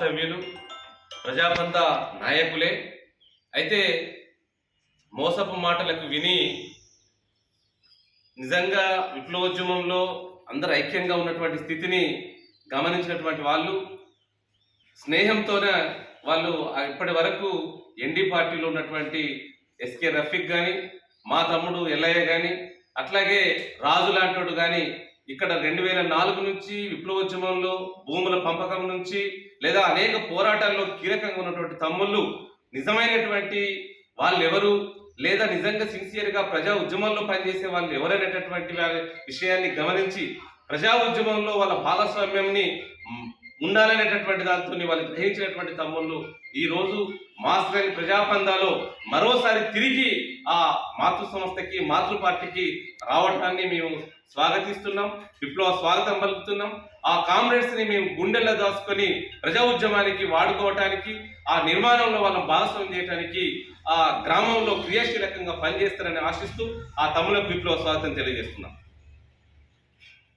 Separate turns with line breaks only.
వాస్తవ్యులు, ప్రజాపంత నాయకులే. అయితే మోసపు మాటలకు విని నిజంగా విప్లవోద్యమంలో అందరు ఐక్యంగా ఉన్నటువంటి స్థితిని గమనించినటువంటి వాళ్ళు స్నేహంతోనే వాళ్ళు ఇప్పటి వరకు ఎన్డీ పార్టీలో ఉన్నటువంటి ఎస్కే రఫీక్ కానీ, మా తమ్ముడు ఎల్లయ్య కానీ, అట్లాగే రాజు లాంటి కానీ ఇక్కడ 2004 నుంచి విప్లవోద్యమంలో భూముల పంపకం నుంచి లేదా అనేక పోరాటాల్లో కీలకంగా ఉన్నటువంటి తమ్ముళ్ళు నిజమైనటువంటి వాళ్ళు ఎవరు, లేదా నిజంగా సిన్సియర్గా ప్రజా ఉద్యమంలో పనిచేసే వాళ్ళు ఎవరైనటువంటి విషయాన్ని గమనించి ప్రజా ఉద్యమంలో వాళ్ళ భాగస్వామ్యంని ఉండాలనేటటువంటి దాంతో వాళ్ళు గ్రహించినటువంటి తమ్ముళ్ళు ఈరోజు మాస్టర్ ప్రజాపందాలో మరోసారి తిరిగి ఆ మాతృ సంస్థకి, మాతృ పార్టీకి రావటాన్ని మేము స్వాగతిస్తున్నాం, విప్లవ స్వాగతం పలుకుతున్నాం. ఆ కామ్రేడ్స్ని మేము గుండెల్లో దాచుకొని ప్రజా ఉద్యమానికి వాడుకోవటానికి, ఆ నిర్మాణంలో వాళ్ళని భాగస్వామ్యం చేయడానికి, ఆ గ్రామంలో క్రియాశీలకంగా పనిచేస్తారని ఆశిస్తూ ఆ తమ్ములకు విప్లవ స్వాగతం తెలియజేస్తున్నాం.